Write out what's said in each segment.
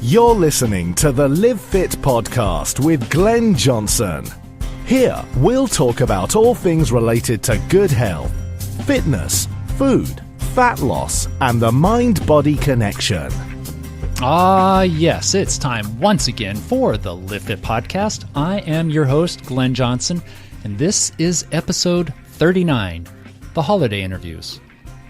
You're listening to the Live Fit podcast with Glenn Johnson. Here, we'll talk about all things related to good health, fitness, food, fat loss, and the mind-body connection. Yes, it's time once again for the Live Fit podcast. I am your host, Glenn Johnson, and this is episode 39, the holiday interviews.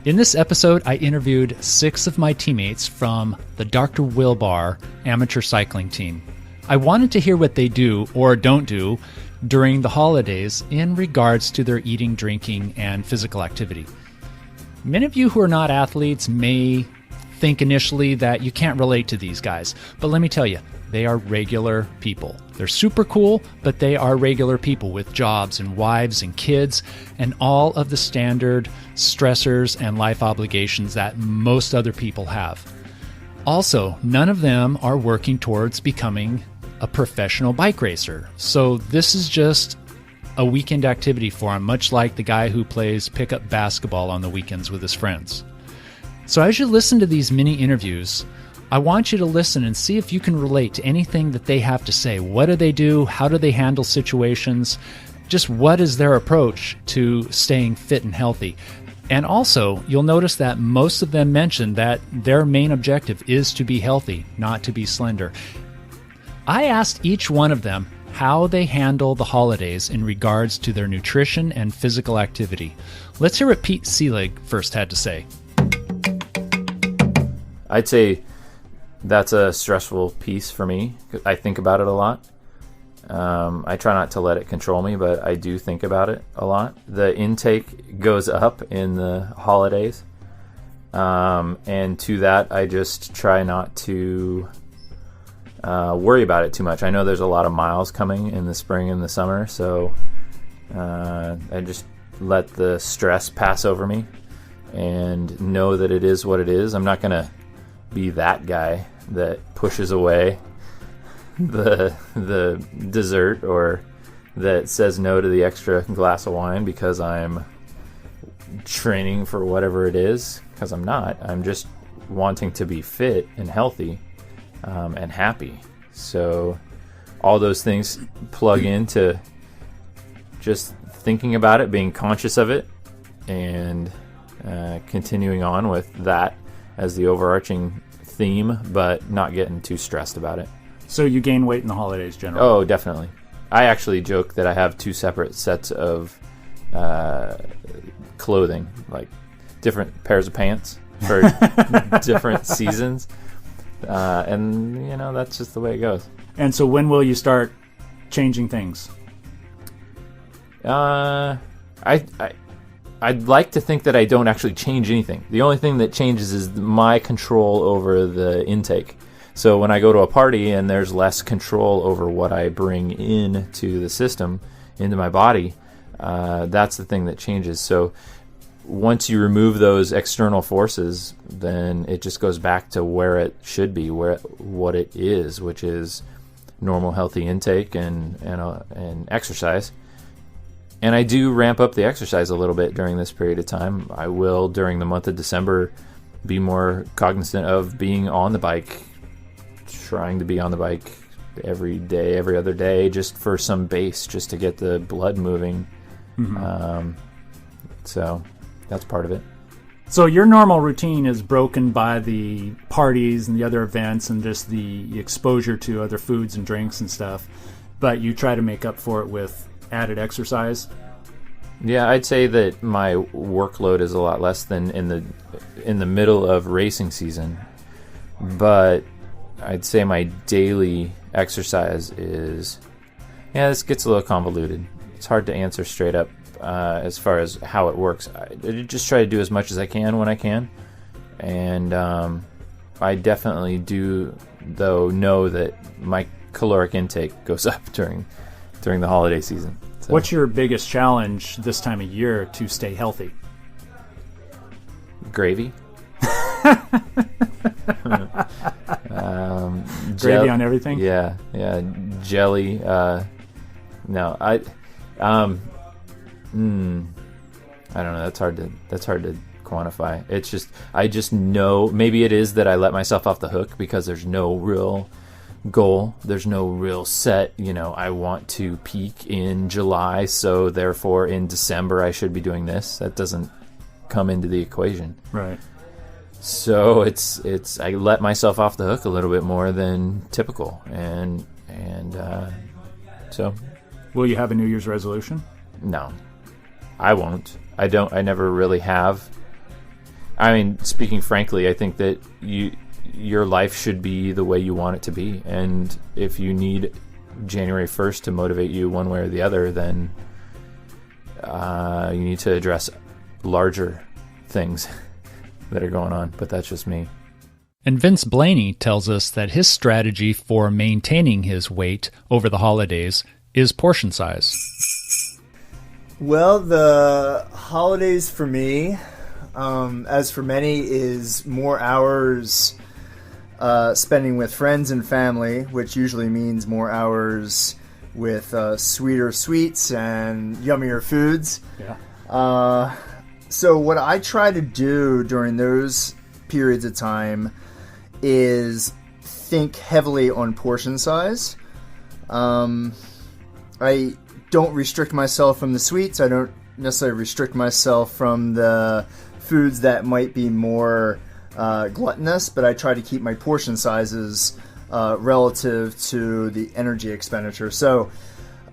In this episode, I interviewed 6 of my teammates from the Dr. Wilbar amateur cycling team. I wanted to hear what they do or don't do during the holidays in regards to their eating, drinking, and physical activity. Many of you who are not athletes may think initially that you can't relate to these guys, but let me tell you, they are regular people. They're super cool, but they are regular people with jobs and wives and kids and all of the standard stressors and life obligations that most other people have. Also, none of them are working towards becoming a professional bike racer. So this is just a weekend activity for them, much like the guy who plays pickup basketball on the weekends with his friends. So as you listen to these mini interviews, I want you to listen and see if you can relate to anything that they have to say. What do they do? How do they handle situations? Just what is their approach to staying fit and healthy? And also, you'll notice that most of them mention that their main objective is to be healthy, not to be slender. I asked each one of them how they handle the holidays in regards to their nutrition and physical activity. Let's hear what Pete Seelig first had to say. I'd say that's a stressful piece for me. I think about it a lot. I try not to let it control me, but I do think about it a lot. The intake goes up in the holidays. And to that, I just try not to worry about it too much. I know there's a lot of miles coming in the spring and the summer, so I just let the stress pass over me and know that it is what it is. I'm not going to be that guy that pushes away the dessert or that says no to the extra glass of wine because I'm training for whatever it is, because I'm not. I'm just wanting to be fit and healthy and happy. So all those things plug into just thinking about it, being conscious of it, and continuing on with that as the overarching theme, but not getting too stressed about it. So you gain weight in the holidays generally? Oh, definitely. I actually joke that I have 2 separate sets of clothing, like different pairs of pants for different seasons. And, you know, that's just the way it goes. And so when will you start changing things? I'd like to think that I don't actually change anything. The only thing that changes is my control over the intake. So when I go to a party and there's less control over what I bring into the system, into my body, that's the thing that changes. So once you remove those external forces, then it just goes back to where it should be, what it is, which is normal, healthy intake and exercise. And I do ramp up the exercise a little bit during this period of time. I will, during the month of December, be more cognizant of being on the bike, trying to be on the bike every day, every other day, just for some base, just to get the blood moving. Mm-hmm. So that's part of it. So your normal routine is broken by the parties and the other events and just the exposure to other foods and drinks and stuff, but you try to make up for it with added exercise? Yeah, I'd say that my workload is a lot less than in the middle of racing season, but I'd say my daily exercise is, this gets a little convoluted. It's hard to answer straight up as far as how it works. I just try to do as much as I can when I can, and I definitely do, though, know that my caloric intake goes up during the holiday season. So. What's your biggest challenge this time of year to stay healthy? Gravy. Gravy on everything? Yeah. Jelly. No, I don't know. That's hard to quantify. It's just, I just know, maybe it is that I let myself off the hook because there's no real goal. There's no real set, I want to peak in July, so therefore in December I should be doing this. That doesn't come into the equation. Right. So it's I let myself off the hook a little bit more than typical. And so. Will you have a New Year's resolution? No, I won't. I never really have. I mean, speaking frankly, I think that your life should be the way you want it to be. And if you need January 1st to motivate you one way or the other, then you need to address larger things that are going on. But that's just me. And Vince Blaney tells us that his strategy for maintaining his weight over the holidays is portion size. Well, the holidays for me, as for many, is more hours spending with friends and family, which usually means more hours with sweeter sweets and yummier foods. Yeah. So what I try to do during those periods of time is think heavily on portion size. I don't restrict myself from the sweets. I don't necessarily restrict myself from the foods that might be more gluttonous, but I try to keep my portion sizes relative to the energy expenditure. So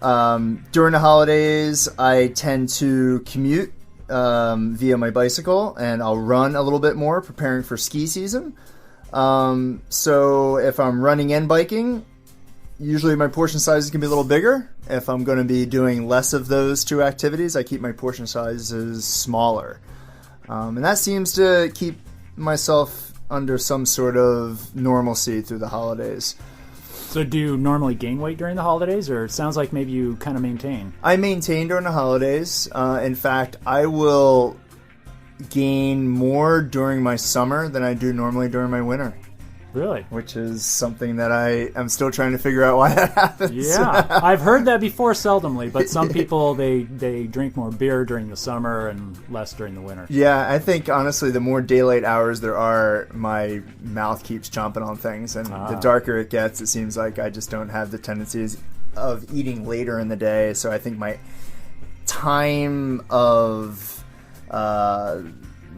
during the holidays, I tend to commute via my bicycle, and I'll run a little bit more, preparing for ski season. So if I'm running and biking, usually my portion sizes can be a little bigger. If I'm going to be doing less of those two activities, I keep my portion sizes smaller. And that seems to keep myself under some sort of normalcy through the holidays. So do you normally gain weight during the holidays, or it sounds like maybe you kind of maintain? I maintain during the holidays. In fact, I will gain more during my summer than I do normally during my winter. Really? Which is something that I am still trying to figure out why that happens. Yeah, I've heard that before seldomly, but some people, they drink more beer during the summer and less during the winter. Yeah, I think, honestly, the more daylight hours there are, my mouth keeps chomping on things. And the darker it gets, it seems like I just don't have the tendencies of eating later in the day. So I think my time of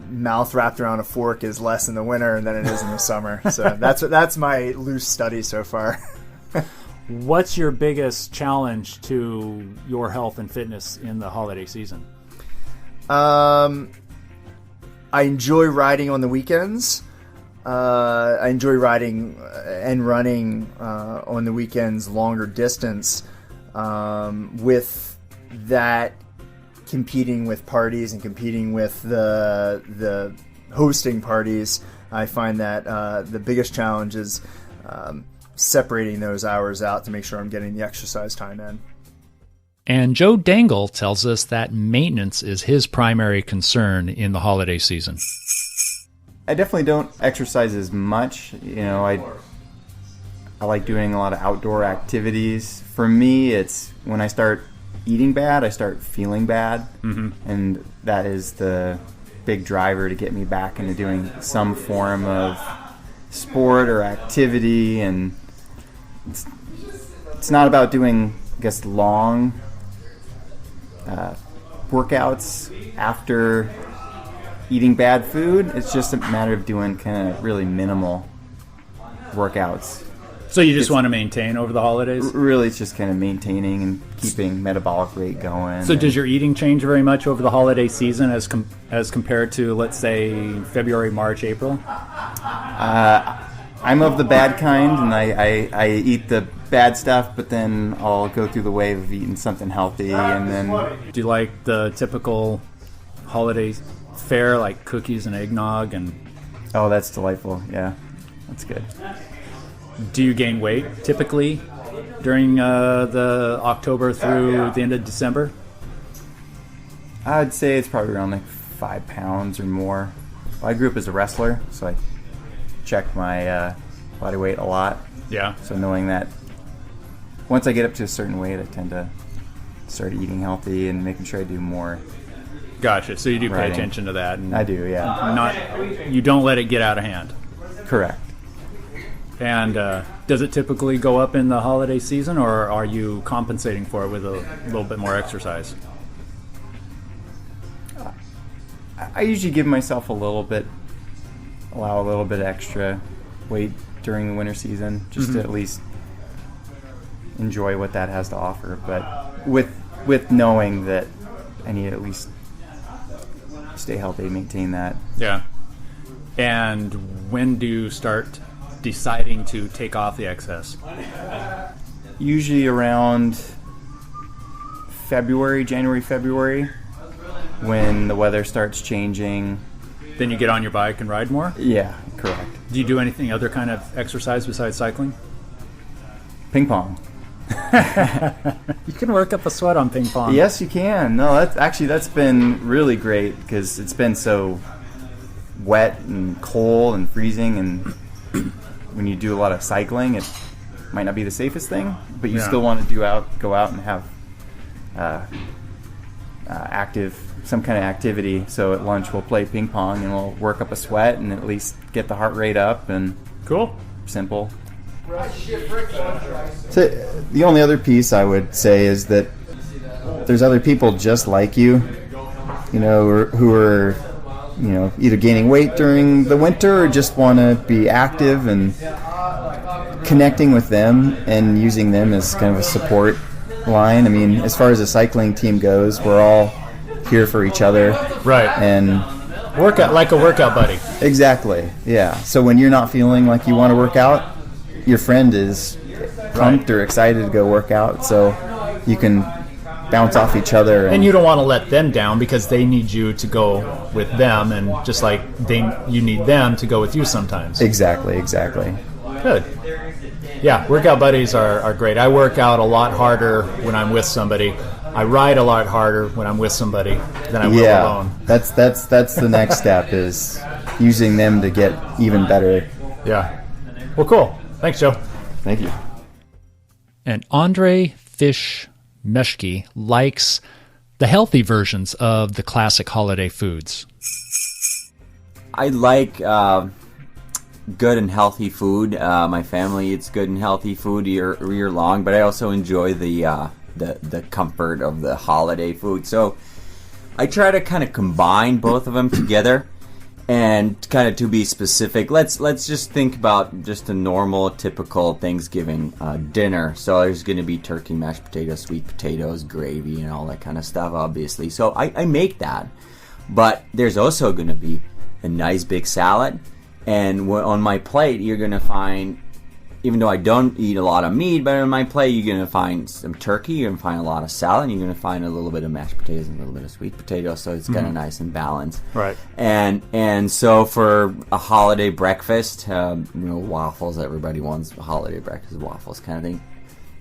mouth wrapped around a fork is less in the winter than it is in the summer. So that's my loose study so far. What's your biggest challenge to your health and fitness in the holiday season? I enjoy riding on the weekends. I enjoy riding and running on the weekends longer distance. With that, competing with parties and competing with the hosting parties, I find that the biggest challenge is separating those hours out to make sure I'm getting the exercise time in. And Joe Dangle tells us that maintenance is his primary concern in the holiday season. I definitely don't exercise as much. I like doing a lot of outdoor activities. For me, it's when I start eating bad, I start feeling bad, and that is the big driver to get me back into doing some form of sport or activity. And it's not about doing, I guess, long workouts after eating bad food. It's just a matter of doing kind of really minimal workouts. So you just want to maintain over the holidays? Really, it's just kind of maintaining and keeping metabolic rate going. So does your eating change very much over the holiday season as compared to, let's say, February, March, April? I'm of the bad kind, and I eat the bad stuff, but then I'll go through the wave of eating something healthy. And then, do you like the typical holiday fare, like cookies and eggnog? Oh, that's delightful. Yeah, that's good. Do you gain weight typically during the October through the end of December? I'd say it's probably around like 5 pounds or more. Well, I grew up as a wrestler, so I checked my body weight a lot. Yeah. So knowing that once I get up to a certain weight, I tend to start eating healthy and making sure I do more Gotcha. So you do pay riding. attention to that. And I do, yeah. you don't let it get out of hand. Correct. And does it typically go up in the holiday season, or are you compensating for it with a little bit more exercise? I usually give myself allow a little bit extra weight during the winter season, just to at least enjoy what that has to offer. But with knowing that I need to at least stay healthy, maintain that. Yeah. And when do you start deciding to take off the excess? Usually around January, February, when the weather starts changing. Then you get on your bike and ride more? Yeah, correct. Do you do anything other kind of exercise besides cycling? Ping pong. You can work up a sweat on ping pong. Yes, you can. No, that's been really great because it's been so wet and cold and freezing, and when you do a lot of cycling, it might not be the safest thing, but you still want to go out and have some kind of activity. So at lunch we'll play ping pong and we'll work up a sweat and at least get the heart rate up. And cool. Simple. So the only other piece I would say is that there's other people just like you, who are, either gaining weight during the winter or just want to be active, and connecting with them and using them as kind of a support line. I mean, as far as the cycling team goes, we're all here for each other. Right. And workout, like a workout buddy. Exactly. Yeah. So when you're not feeling like you want to work out, your friend is pumped or excited to go work out, so you can bounce off each other. And you don't want to let them down because they need you to go with them, and just like you need them to go with you sometimes. Exactly. Good. Yeah, workout buddies are great. I work out a lot harder when I'm with somebody. I ride a lot harder when I'm with somebody than I will alone. That's the next step, is using them to get even better. Yeah. Well, cool. Thanks, Joe. Thank you. And Andre Fish Meshke likes the healthy versions of the classic holiday foods. I like good and healthy food. My family eats good and healthy food year long, but I also enjoy the comfort of the holiday food. So I try to kind of combine both of them together. And kind of to be specific, let's just think about just a normal, typical Thanksgiving dinner. So there's going to be turkey, mashed potatoes, sweet potatoes, gravy, and all that kind of stuff, obviously. So I make that. But there's also going to be a nice big salad. And on my plate, you're going to find, even though I don't eat a lot of meat, but on my plate, you're going to find some turkey, you're going to find a lot of salad, and you're going to find a little bit of mashed potatoes and a little bit of sweet potatoes, so it's kind of nice and balanced. Right. And so for a holiday breakfast, waffles, everybody wants a holiday breakfast, waffles kind of thing.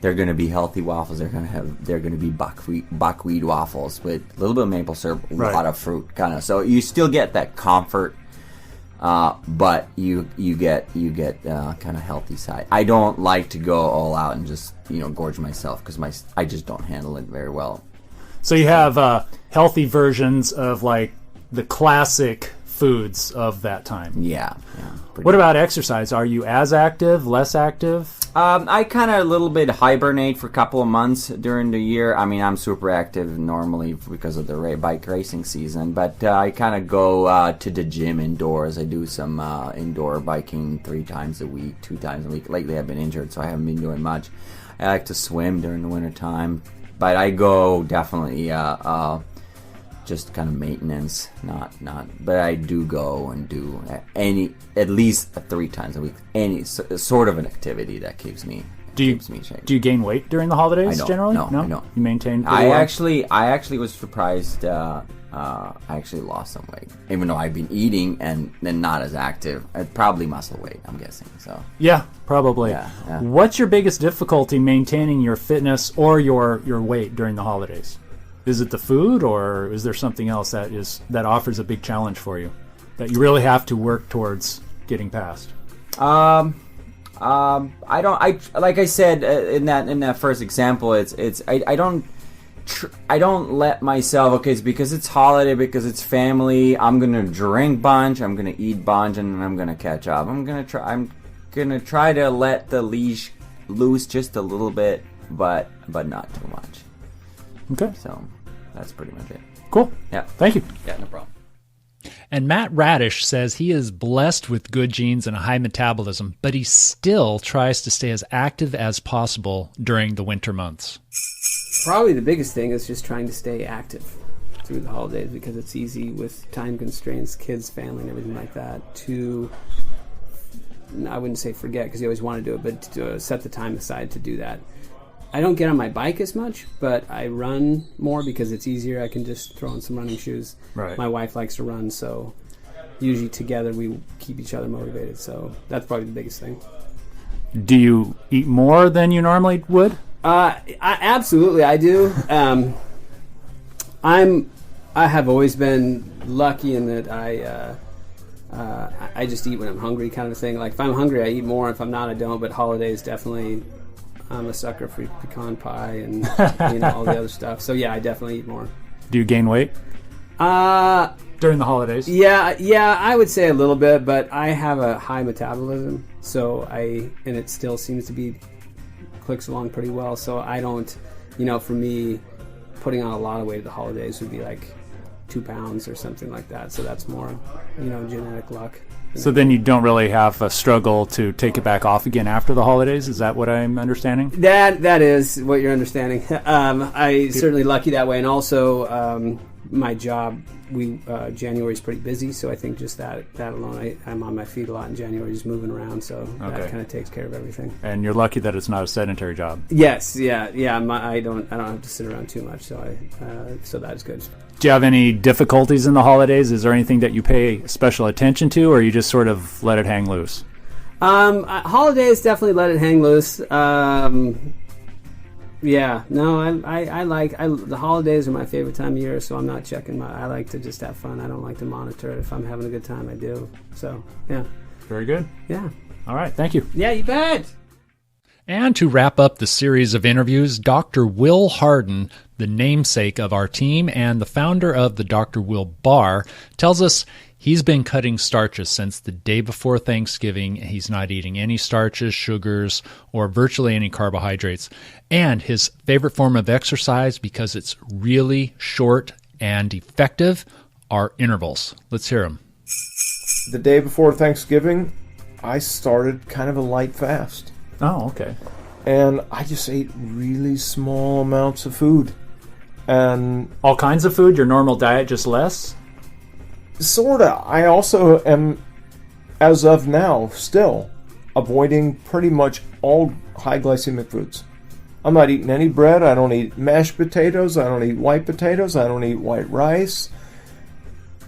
They're going to be healthy waffles. They're going to be buckwheat waffles with a little bit of maple syrup, a lot of fruit, kind of. So you still get that comfort. But you get kind of healthy side. I don't like to go all out and just gorge myself because I just don't handle it very well. So you have healthy versions of like the classic foods of that time. Yeah. What about exercise? Are you as active, less active? I kind of a little bit hibernate for a couple of months during the year. I mean, I'm super active normally because of the bike racing season, but I kind of go to the gym indoors. I do some indoor biking 3 times a week, 2 times a week. Lately, I've been injured, so I haven't been doing much. I like to swim during the winter time, but I go definitely just kind of maintenance, not. But I do go and do at least 3 times a week, any sort of an activity that keeps me in shape. Do you gain weight during the holidays? I don't, generally? No, I don't. You maintain. I actually was surprised. I actually lost some weight, even though I've been eating and not as active. Probably muscle weight, I'm guessing. So yeah, probably. Yeah. What's your biggest difficulty maintaining your fitness or your weight during the holidays? Is it the food, or is there something else that offers a big challenge for you that you really have to work towards getting past? I don't. Like I said in that first example, I don't I don't let myself, okay, it's because it's holiday, because it's family, I'm going to drink bunch, I'm going to eat bunch, and then I'm going to catch up. I'm going to try to let the leash loose just a little bit, but not too much. Okay. So that's pretty much it. Cool. Yeah. Thank you. Yeah, no problem. And Matt Radish says he is blessed with good genes and a high metabolism, but he still tries to stay as active as possible during the winter months. Probably the biggest thing is just trying to stay active through the holidays, because it's easy with time constraints, kids, family, and everything like that to, I wouldn't say forget because you always want to do it, but to set the time aside to do that. I don't get on my bike as much, but I run more because it's easier. I can just throw on some running shoes. Right. My wife likes to run, so usually together we keep each other motivated. So that's probably the biggest thing. Do you eat more than you normally would? Absolutely, I do. I have always been lucky in that I just eat when I'm hungry, kind of a thing. Like if I'm hungry, I eat more. If I'm not, I don't. But holidays, definitely, I'm a sucker for pecan pie and all the other stuff. So yeah, I definitely eat more. Do you gain weight during the holidays? Yeah, I would say a little bit, but I have a high metabolism, and it still seems to be clicks along pretty well. So I don't, for me, putting on a lot of weight at the holidays would be like 2 pounds or something like that. So that's more, genetic luck. So then you don't really have a struggle to take it back off again after the holidays? Is that what I'm understanding? That is what you're understanding. I certainly lucky that way, and also my job. January is pretty busy, so I think just that alone, I'm on my feet a lot in January, just moving around. So that kind of takes care of everything. And you're lucky that it's not a sedentary job. Yes, yeah. I don't have to sit around too much, so so that's good. Do you have any difficulties in the holidays? Is there anything that you pay special attention to, or you just sort of let it hang loose? Holidays definitely let it hang loose. Yeah, no, I like the holidays are my favorite time of year, so I'm not checking I like to just have fun. I don't like to monitor it. If I'm having a good time, I do. So, yeah. Very good. Yeah. All right, thank you. Yeah, you bet. And to wrap up the series of interviews, Dr. Will Harden, the namesake of our team and the founder of the Dr. Will Bar, tells us he's been cutting starches since the day before Thanksgiving. He's not eating any starches, sugars, or virtually any carbohydrates. And his favorite form of exercise, because it's really short and effective, are intervals. Let's hear him. The day before Thanksgiving, I started kind of a light fast. Oh, okay. And I just ate really small amounts of food. And all kinds of food? Your normal diet, just less? Sorta. I also am, as of now, still avoiding pretty much all high glycemic foods. I'm not eating any bread. I don't eat mashed potatoes. I don't eat white potatoes. I don't eat white rice.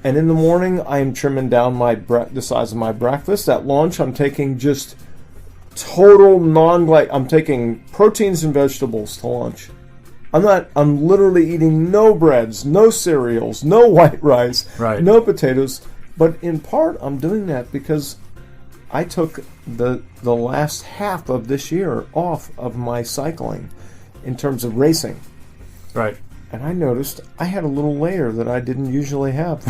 And in the morning, I am trimming down the size of my breakfast. At lunch, I'm taking just total I'm taking proteins and vegetables to lunch. I'm literally eating no breads, no cereals, no white rice, no potatoes. But in part, I'm doing that because I took the last half of this year off of my cycling in terms of racing. Right. And I noticed I had a little layer that I didn't usually have.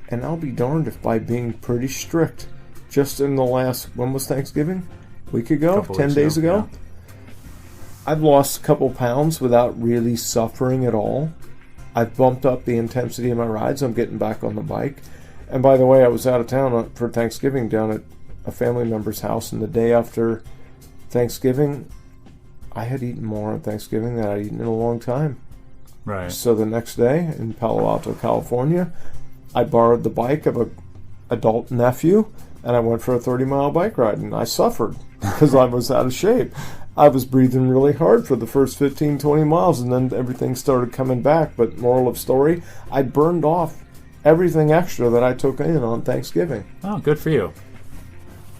And I'll be darned if by being pretty strict, just in the last, when was Thanksgiving? Week ago? 10 days ago? Yeah. I've lost a couple pounds without really suffering at all. I've bumped up the intensity of my rides. I'm getting back on the bike. And by the way, I was out of town for Thanksgiving down at a family member's house, and the day after Thanksgiving, I had eaten more on Thanksgiving than I'd eaten in a long time. Right. So the next day in Palo Alto, California, I borrowed the bike of an adult nephew, and I went for a 30-mile bike ride, and I suffered because I was out of shape. I was breathing really hard for the first 15, 20 miles, and then everything started coming back. But moral of story, I burned off everything extra that I took in on Thanksgiving. Oh, good for you.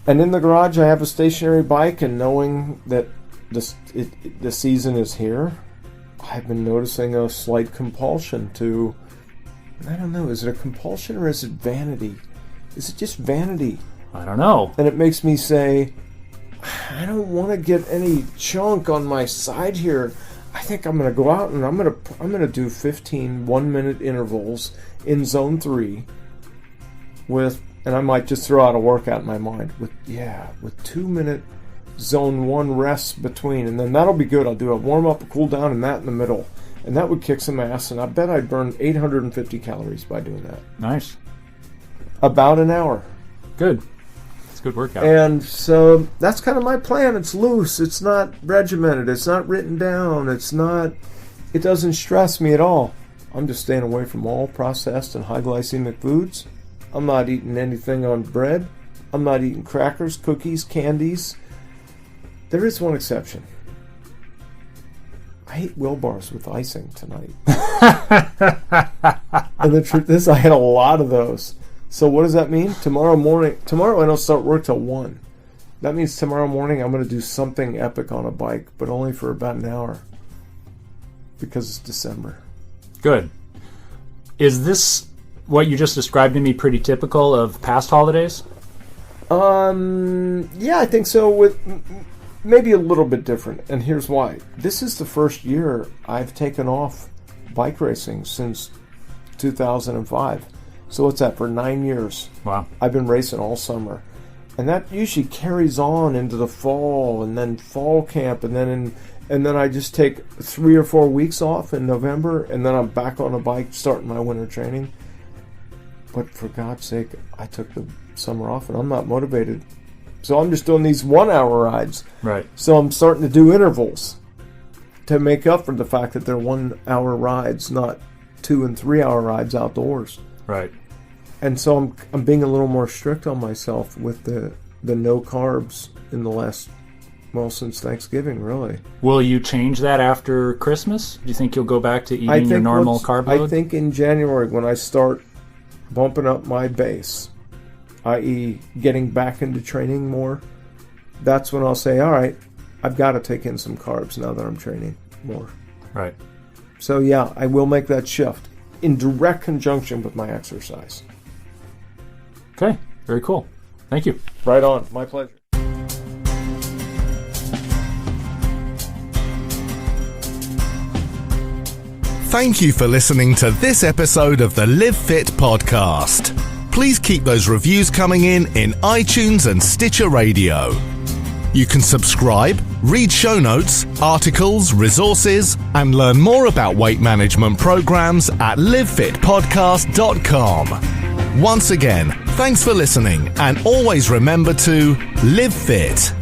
And in the garage, I have a stationary bike, and knowing that the season is here, I've been noticing a slight compulsion to, I don't know, is it a compulsion or is it vanity? Is it just vanity? I don't know. And it makes me say, I don't want to get any chunk on my side here. I think I'm going to go out and I'm going to do 15 1-minute intervals in zone 3 and I might just throw out a workout in my mind with 2-minute zone 1 rests between, and then that'll be good. I'll do a warm up, a cool down, and that in the middle, and that would kick some ass. And I bet I'd burn 850 calories by doing that. Nice. About an hour. Good. It's a good workout. And so that's kind of my plan. It's loose. It's not regimented. It's not written down. It doesn't stress me at all. I'm just staying away from all processed and high glycemic foods. I'm not eating anything on bread. I'm not eating crackers, cookies, candies. There is one exception. I ate Will bars with icing tonight. And the truth is, I had a lot of those. So what does that mean? Tomorrow I don't start work till 1. That means tomorrow morning I'm going to do something epic on a bike, but only for about an hour. Because it's December. Good. Is this what you just described to me pretty typical of past holidays? Yeah, I think so. With maybe a little bit different, and here's why. This is the first year I've taken off bike racing since 2005. So what's that, for 9 years? Wow. I've been racing all summer. And that usually carries on into the fall, and then fall camp, and then I just take 3 or 4 weeks off in November, and then I'm back on a bike starting my winter training. But for God's sake, I took the summer off, and I'm not motivated. So I'm just doing these 1-hour rides. Right. So I'm starting to do intervals to make up for the fact that they're 1-hour rides, not 2 and 3 hour rides outdoors. Right. And so I'm being a little more strict on myself with the no carbs in the last, since Thanksgiving, really. Will you change that after Christmas? Do you think you'll go back to eating your normal carb load? I think in January, when I start bumping up my base, i.e. getting back into training more, that's when I'll say, all right, I've got to take in some carbs now that I'm training more. Right. So yeah, I will make that shift in direct conjunction with my exercise. Okay, very cool. Thank you. Right on. My pleasure. Thank you for listening to this episode of the Live Fit podcast. Please keep those reviews coming in iTunes and Stitcher Radio. You can subscribe, read show notes, articles, resources, and learn more about weight management programs at livefitpodcast.com. Once again, thanks for listening, and always remember to live fit.